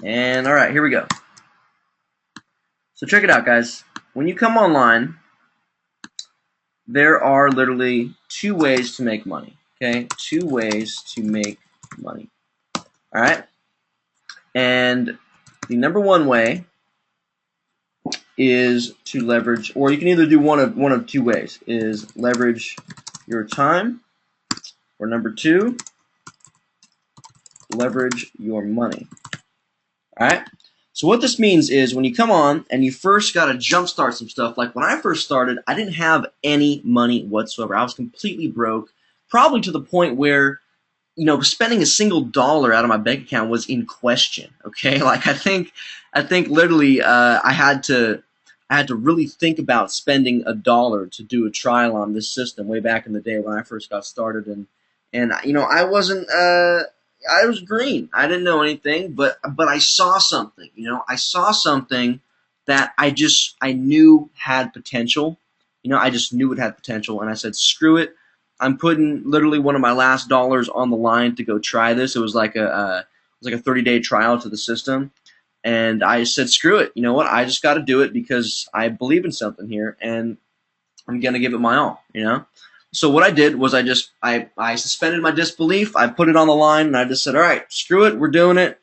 And all right, here we go. So check it out, guys. When you come online, there are literally two ways to make money. Okay, two ways to make money. All right, and the number one way is to leverage, or you can either do one of two ways: is leverage your time, or number two, leverage your money. All right. So what this means is when you come on and you first got to jumpstart some stuff. Like when I first started, I didn't have any money whatsoever. I was completely broke, probably to the point where, you know, spending a single dollar out of my bank account was in question. Okay, like I think literally I had to really think about spending a dollar to do a trial on this system way back in the day when I first got started, and you know I wasn't I was green. I didn't know anything, but I saw something. You know, I saw something that I knew had potential. You know, I just knew it had potential, and I said, screw it. I'm putting literally one of my last dollars on the line to go try this. It was like a 30-day trial to the system, and I said, screw it. You know what? I just got to do it because I believe in something here, and I'm gonna give it my all. You know. So what I did was I suspended my disbelief. I put it on the line, and I just said, all right, screw it. We're doing it.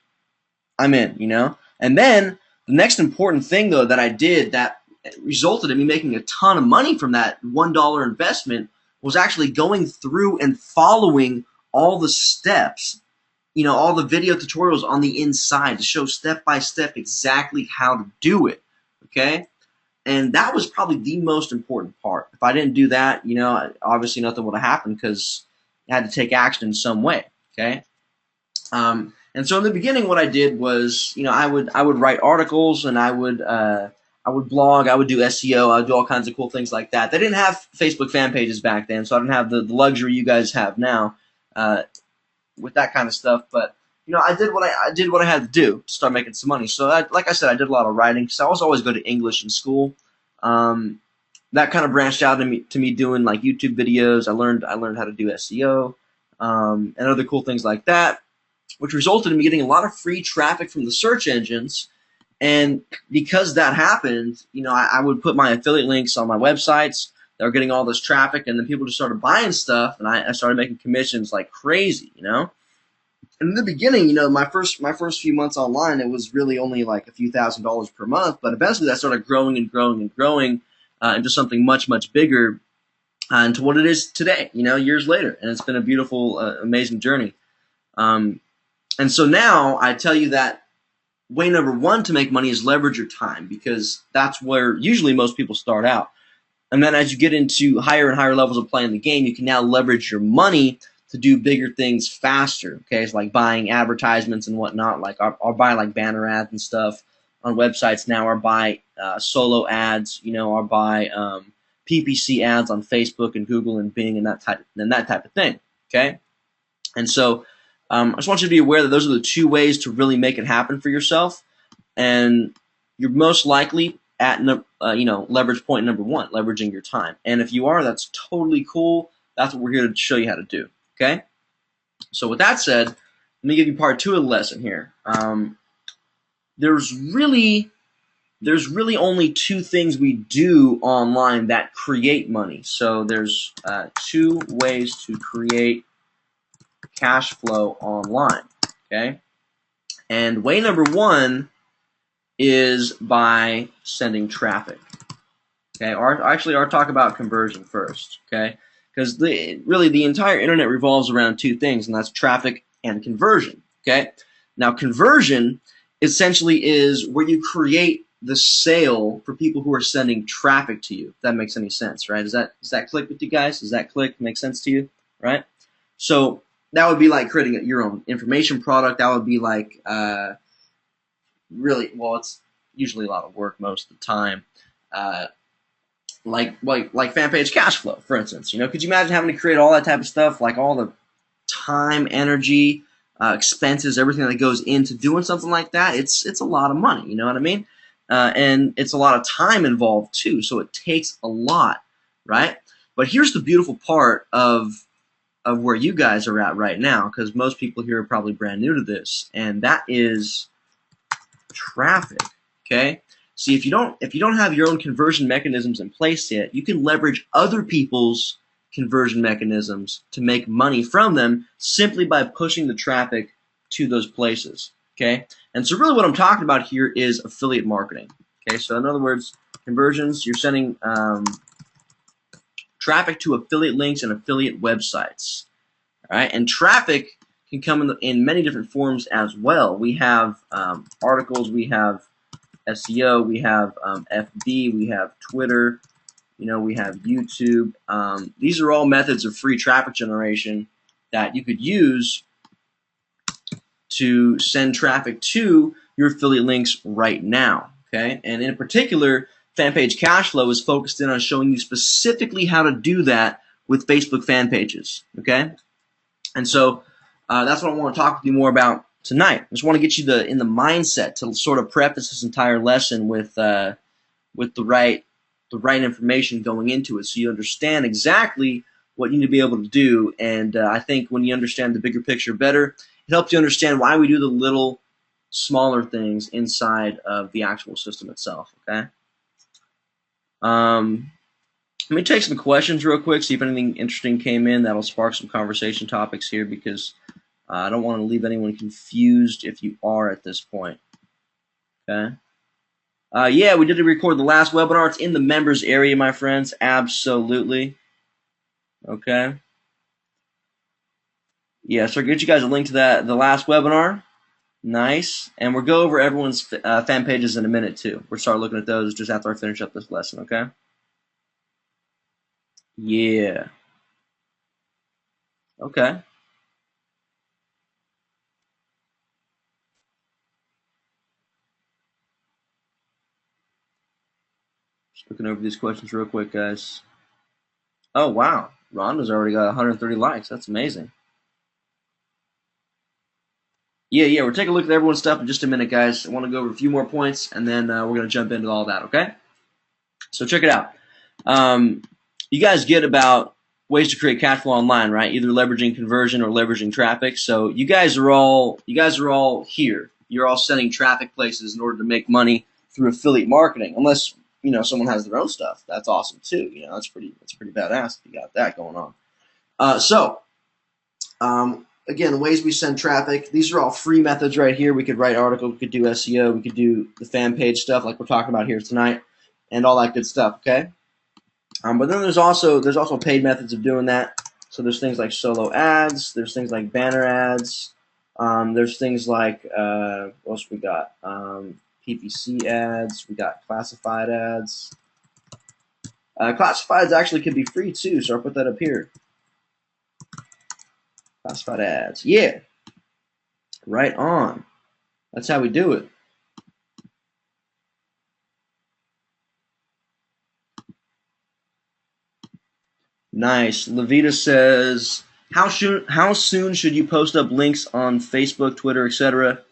I'm in. You know. And then the next important thing though that I did that resulted in me making a ton of money from that $1 investment was actually going through and following all the steps, you know, all the video tutorials on the inside to show step by step exactly how to do it. Okay. And that was probably the most important part. If I didn't do that, you know, obviously nothing would have happened because I had to take action in some way. Okay. And so in the beginning, what I did was, you know, I would write articles, and I would blog, I would do SEO, I would do all kinds of cool things like that. They didn't have Facebook fan pages back then, so I didn't have the luxury you guys have now with that kind of stuff. But you know, I did what I had to do to start making some money. So like I said, I did a lot of writing because I was always good at English in school. That kind of branched out to me doing like YouTube videos. I learned how to do SEO and other cool things like that, which resulted in me getting a lot of free traffic from the search engines. And because that happened, you know, I would put my affiliate links on my websites. They were getting all this traffic, and then people just started buying stuff, and I started making commissions like crazy, you know. And in the beginning, you know, my first few months online, it was really only like a few $1,000s per month. But eventually, that started growing and growing and growing into something much, much bigger, into what it is today. You know, years later, and it's been a beautiful, amazing journey. And so now I tell you that way number one to make money is leverage your time, because that's where usually most people start out. And then as you get into higher and higher levels of playing the game, you can now leverage your money to do bigger things faster. Okay, it's like buying advertisements and whatnot. Like I'll buy like banner ads and stuff on websites now, or buy solo ads. You know, or buy PPC ads on Facebook and Google and Bing and that type of thing. Okay, and so I just want you to be aware that those are the two ways to really make it happen for yourself, and you're most likely at you know, leverage point number one, leveraging your time. And if you are, that's totally cool. That's what we're here to show you how to do. Okay. So with that said, let me give you part two of the lesson here. There's really only two things we do online that create money. So there's two ways to create cash flow online. Okay. And way number one is by sending traffic. Okay, I'll talk about conversion first. Okay, because really the entire internet revolves around two things, and that's traffic and conversion. Okay, now conversion essentially is where you create the sale for people who are sending traffic to you. If that makes any sense, right? Does that click with you guys? Does that make sense to you? Right? So that would be like creating your own information product. That would be like really, well, it's usually a lot of work most of the time. Like fan page cash flow, for instance. You know, could you imagine having to create all that type of stuff, like all the time, energy, expenses, everything that goes into doing something like that? It's a lot of money. You know what I mean? And it's a lot of time involved too. So it takes a lot, right? But here's the beautiful part of where you guys are at right now, because most people here are probably brand new to this, and that is traffic. Okay. See, if you don't have your own conversion mechanisms in place yet, you can leverage other people's conversion mechanisms to make money from them simply by pushing the traffic to those places. Okay. And so really what I'm talking about here is affiliate marketing. Okay. So in other words, conversions, you're sending traffic to affiliate links and affiliate websites. All right. And traffic can come in many different forms as well. We have articles, we have SEO, we have FB, we have Twitter, we have YouTube. These are all methods of free traffic generation that you could use to send traffic to your affiliate links right now. Okay, and in particular, FanPage Cashflow is focused in on showing you specifically how to do that with Facebook fan pages. Okay, and so that's what I want to talk with you more about tonight. I just want to get you in the mindset to sort of preface this entire lesson with the right information going into it, so you understand exactly what you need to be able to do. And I think when you understand the bigger picture better, it helps you understand why we do the little smaller things inside of the actual system itself. Okay. Let me take some questions real quick, see if anything interesting came in that'll spark some conversation topics here, because I don't want to leave anyone confused if you are at this point. Okay. Yeah, we did record the last webinar. It's in the members area, my friends. Absolutely. Okay. Yeah, so I'll get you guys a link to the last webinar. Nice. And we'll go over everyone's fan pages in a minute, too. We'll start looking at those just after I finish up this lesson, okay? Yeah. Okay. Just looking over these questions real quick, guys. Oh, wow. Rhonda's already got 130 likes. That's amazing. Yeah, we're taking a look at everyone's stuff in just a minute, guys. I want to go over a few more points, and then we're going to jump into all that, okay? So check it out. You guys get about ways to create cash flow online, right? Either leveraging conversion or leveraging traffic. So you guys are all here. You're all sending traffic places in order to make money through affiliate marketing. Unless someone has their own stuff, that's awesome too. That's pretty badass if you got that going on. Again, the ways we send traffic, these are all free methods right here. We could write articles, we could do SEO, we could do the fan page stuff like we're talking about here tonight, and all that good stuff, okay? But then there's also paid methods of doing that. So there's things like solo ads, there's things like banner ads, there's things like, what else we got? PPC ads, we got classified ads. Classifieds actually can be free too, so I'll put that up here. Classified ads. Yeah. Right on. That's how we do it. Nice. Levita says, how soon should you post up links on Facebook, Twitter, etc.?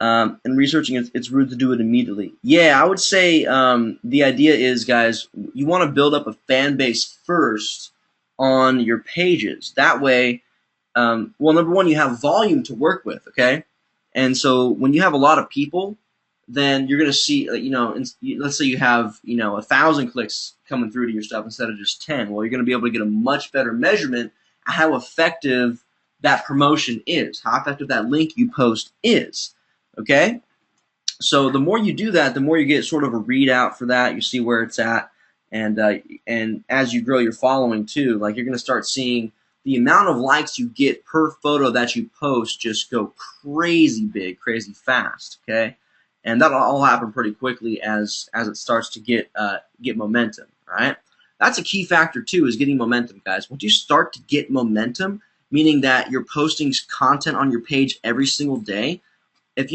And researching it's rude to do it immediately. Yeah, I would say the idea is, guys, you want to build up a fan base first on your pages. That way, well, number one, you have volume to work with, okay? And so when you have a lot of people, then you're going to see, let's say you have, 1,000 clicks coming through to your stuff instead of just 10. Well, you're going to be able to get a much better measurement of how effective that promotion is, how effective that link you post is, okay? So the more you do that, the more you get sort of a readout for that. You see where it's at. And as you grow your following too, like you're going to start seeing the amount of likes you get per photo that you post just go crazy big, crazy fast, okay? And that'll all happen pretty quickly as it starts to get momentum, right? That's a key factor too, is getting momentum, guys. Once you start to get momentum, meaning that you're posting content on your page every single day, if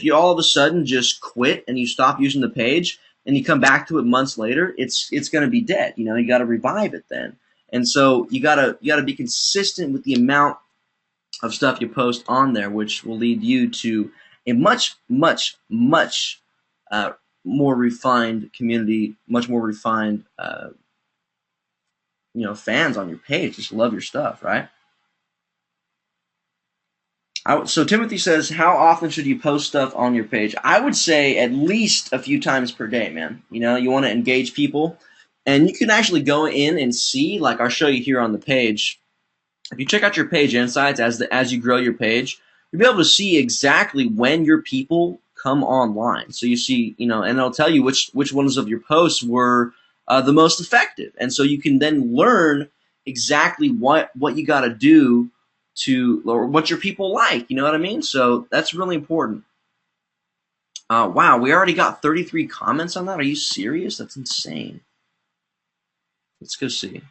you all of a sudden just quit and you stop using the page and you come back to it months later, it's going to be dead. You got to revive it then. And so you gotta be consistent with the amount of stuff you post on there, which will lead you to a much more refined community, much more refined fans on your page. Just love your stuff, right? So Timothy says, how often should you post stuff on your page? I would say at least a few times per day, man. You know, you want to engage people. And you can actually go in and see, like I'll show you here on the page. If you check out your page insights as you grow your page, you'll be able to see exactly when your people come online. So you see, you know, and it'll tell you which ones of your posts were the most effective. And so you can then learn exactly what you got to do to, or what your people like. You know what I mean? So that's really important. Wow, we already got 33 comments on that. Are you serious? That's insane. Let's go see.